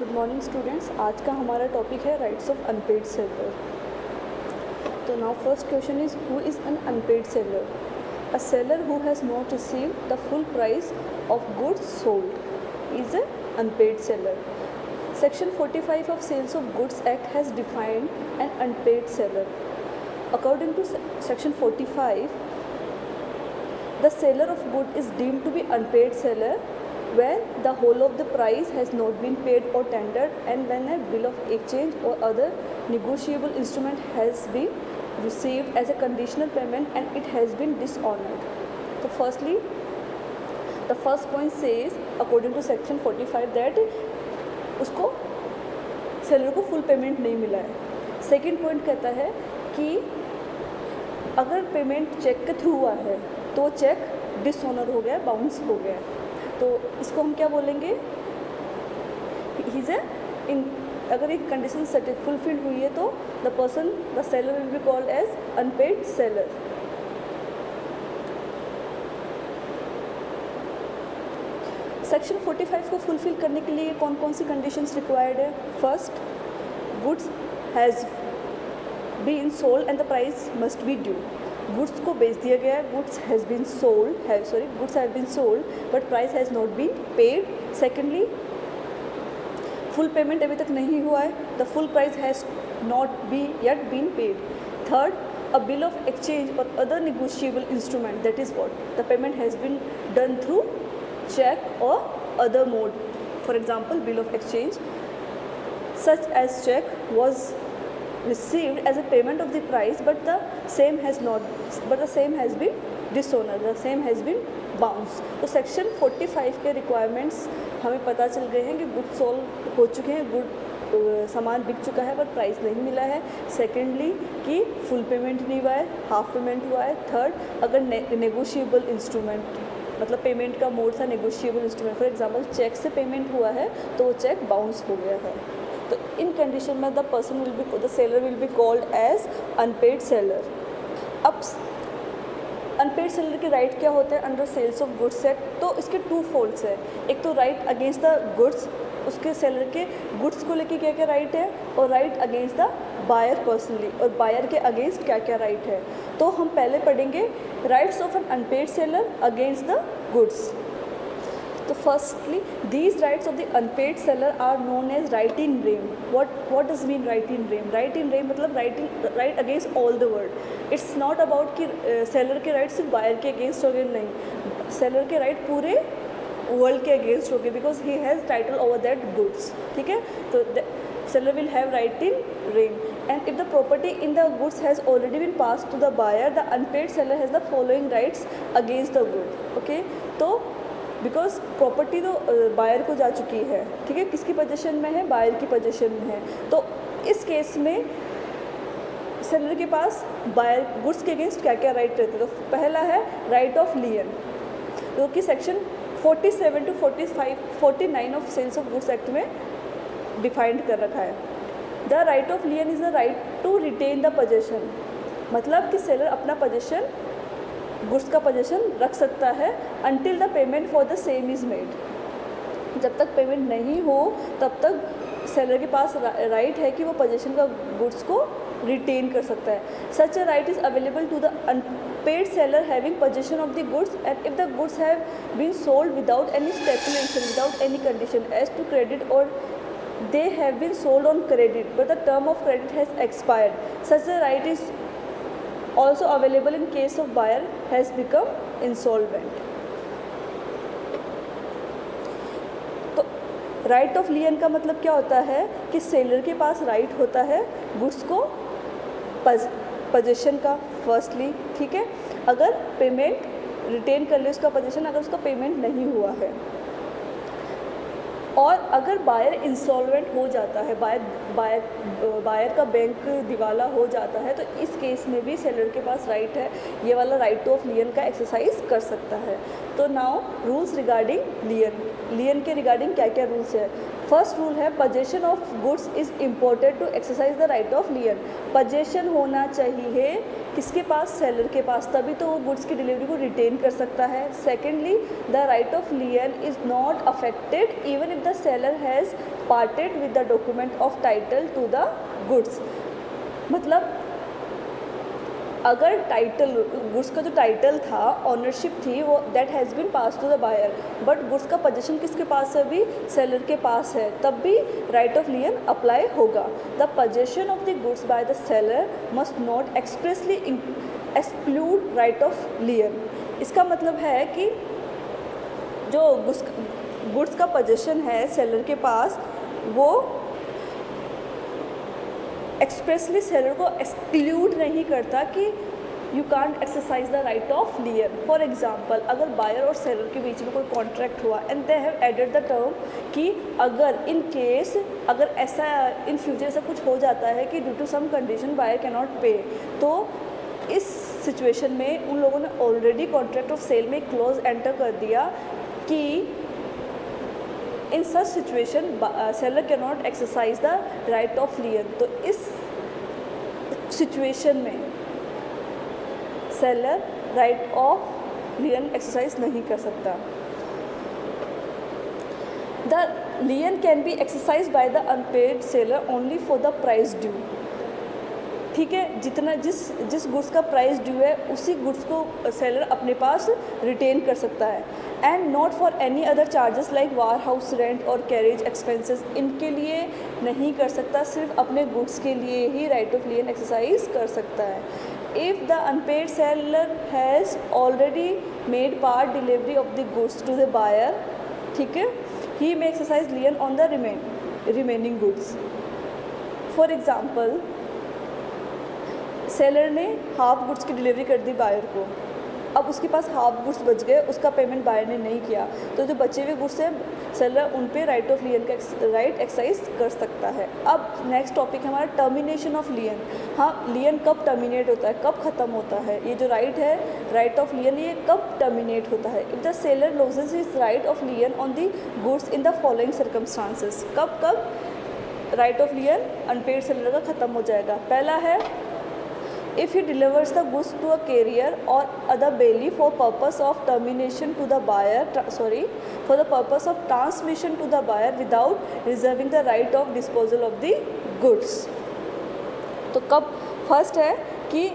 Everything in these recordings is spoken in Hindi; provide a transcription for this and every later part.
Good morning students. आज का हमारा टॉपिक है राइट्स ऑफ अनपेड सेलर। तो now first question is who is an unpaid seller? A seller who has not received the full price of goods sold is a unpaid seller. Section 45 of Sales of Goods Act has defined an unpaid seller. According to Section 45, the seller of good is deemed to be unpaid seller when the whole of the price has not been paid or tendered, and when a bill of exchange or other negotiable instrument has been received as a conditional payment and it has been dishonored. So firstly, the first point says according to Section 45 that उसको सेलर को फुल पेमेंट नहीं मिला है. सेकंड पॉइंट कहता है कि अगर पेमेंट चेक के थ्रू हुआ है तो चेक डिसऑनर हो गया, बाउंस हो गया. तो इसको हम क्या बोलेंगे? इज ए इन अगर एक कंडीशन फुलफिल्ड हुई है तो the seller will be called as unpaid seller. Section 45 को फुलफिल करने के लिए कौन कौन सी कंडीशंस रिक्वायर्ड है? First, goods has been sold and the price must be due. Goods को बेच दिया गया है, goods has been sold but price has not been paid. Secondly, full payment अभी तक नहीं हुआ है, the full price has not be yet been paid. Third, a bill of exchange or other negotiable instrument, that is what the payment has been done through check or other mode. For example, bill of exchange such as check was received as a payment of the price but the same has been dishonored, the same has been bounced. तो सेक्शन 45 के रिक्वायरमेंट्स हमें पता चल गए हैं कि गुड सोल्ड हो चुके हैं, गुड सामान बिक चुका है पर प्राइस नहीं मिला है. सेकेंडली कि फुल पेमेंट नहीं हुआ है, हाफ पेमेंट हुआ है. थर्ड, अगर नेगोशिएबल इंस्ट्रूमेंट मतलब पेमेंट का मोड था negotiable instrument, for example cheque से पेमेंट हुआ है तो वो चेक बाउंस हो गया है. तो इन कंडीशन में the seller will be called as unpaid seller. अब अनपेड सेलर के राइट क्या होते हैं under sales of goods act? तो इसके टू फोल्ड्स है. एक तो राइट अगेंस्ट द गुड्स, उसके सेलर के गुड्स को लेके क्या क्या राइट है, और right against the buyer personally, और बायर के अगेंस्ट क्या क्या राइट है. तो हम पहले पढ़ेंगे rights of N unpaid seller against the goods. तो firstly these rights of the unpaid seller are known as right in rem. What does mean right in rem? Right in rem मतलब right against all the world. It's not about कि सेलर के राइट सिर्फ बायर के अगेंस्ट हो गए, नहीं, सेलर के राइट पूरे वर्ल्ड के अगेंस्ट हो गए because he has title over that goods. ठीक है, तो seller will have right in rem, and if the property in the goods has already been passed to the buyer, the unpaid seller has the following rights against the good. Okay, तो बिकॉज प्रॉपर्टी तो बायर को जा चुकी है, ठीक है, किसकी पोजीशन में है? बायर की पोजीशन में है. तो इस केस में सेलर के पास बायर गुड्स के अगेंस्ट क्या क्या राइट रहते हैं? तो पहला है राइट ऑफ लियन, जो कि section 47 to 49 of sales of goods act में डिफाइंड कर रखा है. The right of lien is the right to retain the possession. मतलब कि सेलर अपना पोजेशन, गुड्स का पोजेशन रख सकता है until the payment for the same is made. जब तक पेमेंट नहीं हो तब तक सेलर के पास राइट है कि वो पोजेशन का गुड्स को रिटेन कर सकता है. Such a right is available to the unpaid seller having possession of the goods and if the goods have been sold without any speculation, without any condition as to credit, और they have been sold on credit but the term of credit has expired. Such a right is also available in case of buyer has become insolvent. तो राइट ऑफ लियन का मतलब क्या होता है कि सेलर के पास राइट होता है गुड्स को पोजीशन का फर्स्टली, ठीक है, अगर पेमेंट रिटेन कर ले उसका पोजीशन, अगर उसका पेमेंट नहीं हुआ है. और अगर बायर इंसॉल्वेंट हो जाता है, बायर का बैंक दिवाला हो जाता है, तो इस केस में भी सेलर के पास राइट है, ये वाला राइट ऑफ लियन का एक्सरसाइज कर सकता है. तो नाउ रूल्स रिगार्डिंग लियन के रिगार्डिंग क्या क्या रूल्स है? फर्स्ट रूल है possession of goods is important to exercise the right of lien. possession होना चाहिए किसके पास, सेलर के पास, तभी तो वो गुड्स की डिलीवरी को रिटेन कर सकता है. Secondly, the right of lien is not affected even if the seller has parted with the document of title to the goods. मतलब अगर टाइटल, गुड्स का जो टाइटल था, ऑनरशिप थी, वो that has been pass to the buyer, but goods का पोजीशन किसके पास है, अभी सेलर के पास है, तब भी राइट ऑफ लियन अप्लाई होगा. The position of the goods by the seller must not expressly exclude right of लियन. इसका मतलब है कि जो गुड्स का पोजीशन है सेलर के पास, वो एक्सप्रेसली सेलर को एक्सक्लूड नहीं करता कि you can't exercise the right of lien. For example, अगर बायर और सेलर के बीच में कोई कॉन्ट्रैक्ट हुआ and they have added the term कि अगर इन केस, अगर ऐसा इन फ्यूचर ऐसा कुछ हो जाता है कि due to some condition buyer can not pay, तो इस सिचुएशन में उन लोगों ने ऑलरेडी कॉन्ट्रैक्ट ऑफ सेल में क्लोज एंटर कर दिया कि in such situation seller can not exercise the right of lien. तो इस सिचुएशन में seller right of lien exercise नहीं कर सकता. The lien can be exercise by the unpaid seller only for the price due. ठीक है, जितना जिस गुड्स का प्राइस ड्यू है उसी गुड्स को सेलर अपने पास रिटेन कर सकता है. And not for any other charges like war house rent और कैरेज एक्सपेंसेस. इनके लिए नहीं कर सकता, सिर्फ अपने गुड्स के लिए ही राइट ऑफ लियन एक्सरसाइज कर सकता है. If the unpaid seller has already made part delivery of the goods to the buyer, ठीक है, he may exercise lien on the remaining goods. For example, seller ने हाफ गुड्स की डिलीवरी कर दी बायर को, अब उसके पास हाफ गुड्स बच गए, उसका पेमेंट बायर ने नहीं किया, तो जो बचे हुए गुड्स हैं सेलर उन पे राइट ऑफ लियन का राइट एक्सरसाइज कर सकता है. अब नेक्स्ट टॉपिक है हमारा टर्मिनेशन ऑफ लियन. हाँ, लियन कब टर्मिनेट होता है, कब ख़त्म होता है, ये जो राइट है राइट ऑफ लियन, ये कब टर्मिनेट होता है. If the seller loses his right of lien on the goods in the following circumstances. कब right of lien unpaid seller का ख़त्म हो जाएगा. पहला है, if he delivers the goods to a carrier or other bailey for purpose of termination to the buyer, for the purpose of transmission to the buyer without reserving the right of disposal of the goods. तो कब फर्स्ट है कि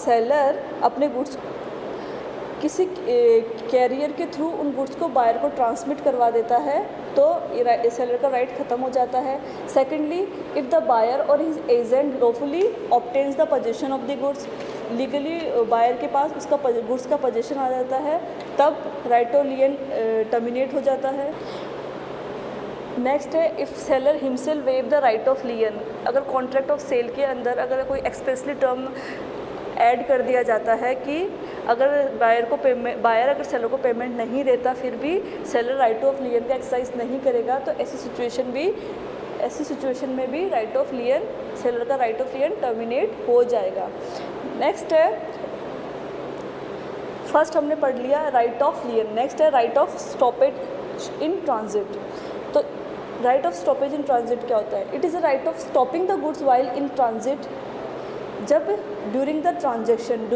सेलर अपने गुड्स किसी कैरियर के थ्रू उन गुड्स को बायर को ट्रांसमिट करवा देता है, तो सेलर का राइट ख़त्म हो जाता है. सेकेंडली, इफ़ द बायर और his agent lawfully obtains the position of the goods, legally buyer के पास उसका गुड्स का पोजीशन आ जाता है, तब राइट ऑफ लियन टर्मिनेट हो जाता है. नेक्स्ट है, if seller himself wave the right of लियन. अगर कॉन्ट्रैक्ट ऑफ सेल के अंदर अगर कोई एक्सप्रेसली टर्म ऐड कर दिया जाता है कि अगर बायर अगर सेलर को पेमेंट नहीं देता फिर भी सेलर राइट ऑफ लियन का एक्सरसाइज नहीं करेगा, तो ऐसी सिचुएशन में भी राइट ऑफ लियन, सेलर का राइट ऑफ लियन टर्मिनेट हो जाएगा. नेक्स्ट है, फर्स्ट हमने पढ़ लिया राइट ऑफ लियन. नेक्स्ट है right of stoppage in transit. तो right of stoppage in transit क्या होता है? It is a right of stopping the goods while in transit. जब ड्यूरिंग द ट्रांजेक्शन,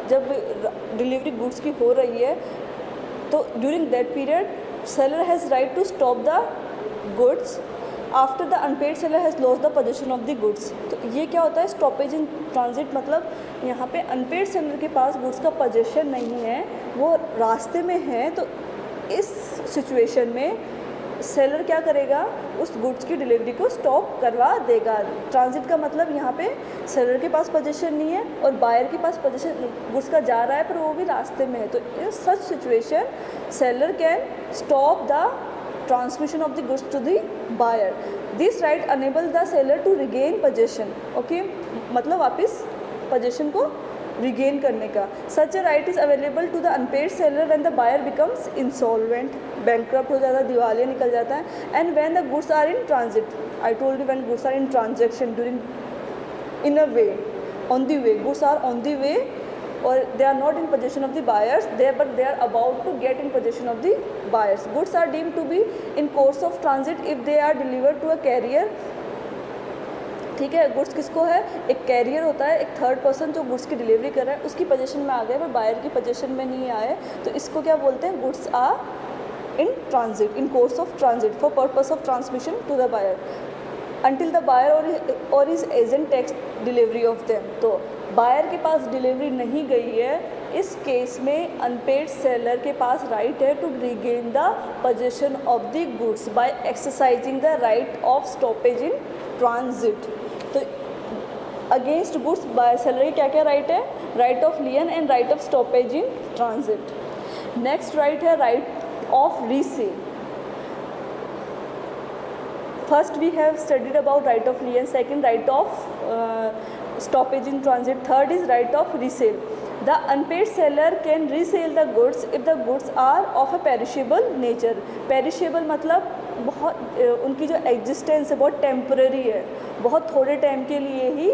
जब डिलीवरी गुड्स की हो रही है, तो during that period seller has right to stop the goods after the unpaid seller has lost the position of the goods. तो ये क्या होता है स्टॉपेज इन ट्रांजिट? मतलब यहाँ पे अनपेड सेलर के पास गुड्स का पोजीशन नहीं है, वो रास्ते में है, तो इस सिचुएशन में सेलर क्या करेगा, उस गुड्स की डिलीवरी को स्टॉप करवा देगा. ट्रांजिट का मतलब यहाँ पे सेलर के पास पोजीशन नहीं है और बायर के पास पोजीशन, गुड्स का जा रहा है पर वो भी रास्ते में है, तो in such situation seller can stop the transmission of the goods to the buyer. This right enable the seller to regain position. Okay, मतलब वापस पोजीशन को रिगेन करने का. Such a right is available to the unpaid seller when the buyer becomes insolvent, bankrupt हो जाता है, दिवालिया निकल जाता है. And when the goods are in transit, I told you when goods are in transaction during in a way, on the way, goods are on the way or they are not in possession of the buyers, but they are about to get in possession of the buyers. Goods are deemed to be in course of transit if they are delivered to a carrier. ठीक है, गुड्स किसको है, एक कैरियर होता है, एक थर्ड पर्सन जो गुड्स की डिलीवरी कर रहा है, उसकी पोजीशन में आ गए, पर बायर की पोजीशन में नहीं आए, तो इसको क्या बोलते हैं, goods are in transit, in course of transit for purpose of transmission to the buyer until the buyer or his agent takes delivery of them. तो बायर के पास डिलीवरी नहीं गई है, इस केस में अनपेड सेलर के पास राइट है to regain the position of the goods by exercising the right of stoppage in transit. तो अगेंस्ट गुड्स बायर सेलर की क्या क्या राइट है, right of lien and right of stoppage in transit. Next right है right of resale. First we have studied about right of lien, second right of stoppage in transit, third is right of resale. The unpaid seller can resell the goods if the goods are of a perishable nature. Perishable मतलब बहुत उनकी जो एग्जिस्टेंस है बहुत टेम्पररी है, बहुत थोड़े टाइम के लिए ही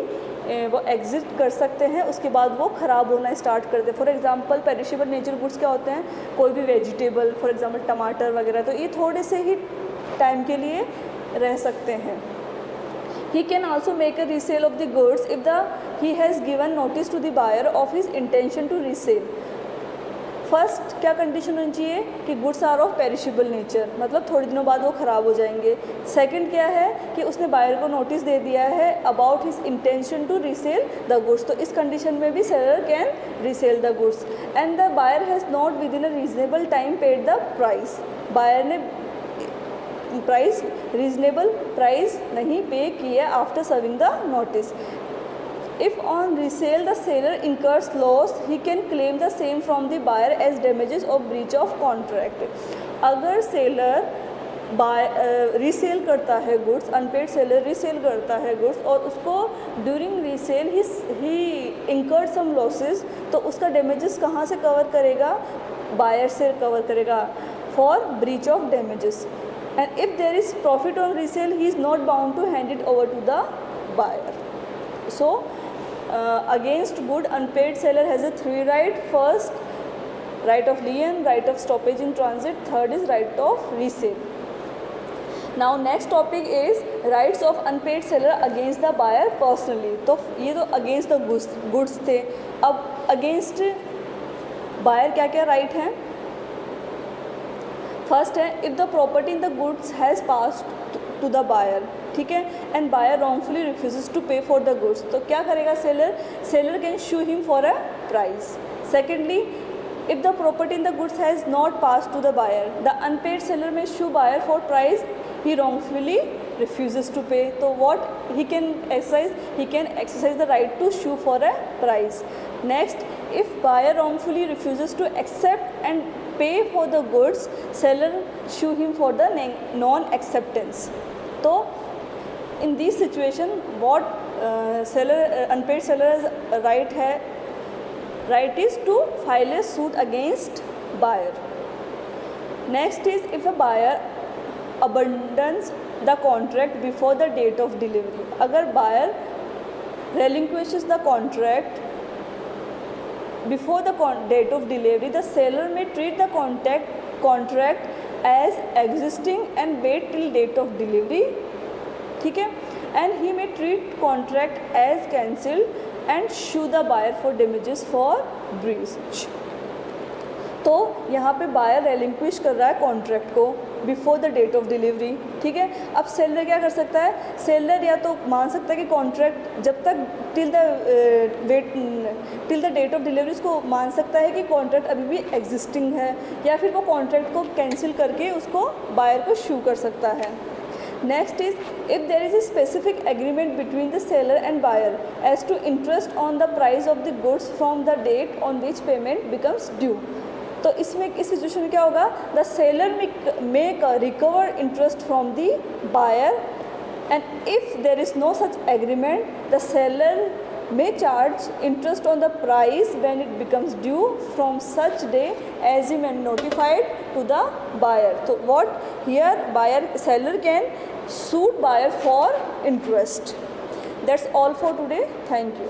वो एग्जिस्ट कर सकते हैं, उसके बाद वो ख़राब होना स्टार्ट कर दे. For example perishable nature goods क्या होते हैं, कोई भी वेजिटेबल, फॉर एग्जांपल टमाटर वगैरह, तो ये थोड़े से ही टाइम के लिए रह सकते हैं. He can also make a resale of the goods if he has given notice to the buyer of his intention to resell. First क्या कंडीशन होनी चाहिए कि goods are of perishable nature, मतलब थोड़े दिनों बाद वो ख़राब हो जाएंगे. सेकंड क्या है कि उसने बायर को नोटिस दे दिया है about his intention to resell the goods, तो इस कंडीशन में भी seller can resell the goods. And the buyer has not within a reasonable time paid the price. Buyer ने प्राइस रीजनेबल प्राइस नहीं पे किया after serving the notice. If on resale the seller incurs loss, he can claim the same from the buyer as damages of breach of contract. अगर सेलर रीसेल करता है गुड्स, अनपेड सेलर रीसेल करता है गुड्स और उसको ड्यूरिंग रीसेल ही इंकर्ड सम लॉसेस, तो उसका डैमेजेस कहाँ से कवर करेगा, बायर से कवर करेगा for breach of damages. And if there is profit on resale, he is not bound to hand it over to the buyer. So against good unpaid seller has a three right. First, right of lien, right of stoppage in transit, third is right of resale. Now next topic is rights of unpaid seller against the buyer personally. तो ये तो against the goods थे. अब against buyer क्या क्या right हैं. फर्स्ट है if the property in the goods has passed to the buyer, ठीक है, and buyer wrongfully refuses to pay for the goods, तो क्या करेगा seller can sue him for a price. Secondly if the property in the goods has not pass to the buyer, the unpaid seller may sue buyer for price he wrongfully refuses to pay. So what he can exercise the right to sue for a price. Next, if buyer wrongfully refuses to accept and pay for the goods, seller sue him for the non-acceptance. So in this situation what unpaid seller's right is to file a suit against buyer. Next is if a buyer abandons the contract before the date of delivery. अगर buyer relinquishes the contract before the date of delivery, the seller may treat the contract as existing and wait till date of delivery, ठीक है, and he may treat contract as cancelled and sue the buyer for damages for breach. तो यहाँ पे बायर रेलिंक्विश कर रहा है कॉन्ट्रैक्ट को before the date of delivery, ठीक है. अब सेलर क्या कर सकता है, सेलर या तो मान सकता है कि कॉन्ट्रैक्ट जब तक till the date of delivery उसको मान सकता है कि कॉन्ट्रैक्ट अभी भी एग्जिस्टिंग है, या फिर वो कॉन्ट्रैक्ट को कैंसिल करके उसको बायर को शू कर सकता है. Next is if there is a specific agreement between the seller and buyer as to interest on the price of the goods from the date on which payment becomes due. तो इसमें इस सिचुएशन में क्या होगा, the seller make recover interest from the buyer and if there is no such agreement the seller may charge interest on the price when it becomes due from such day as he may notified to the buyer. So what here seller can sue buyer for interest. That's all for today. Thank you.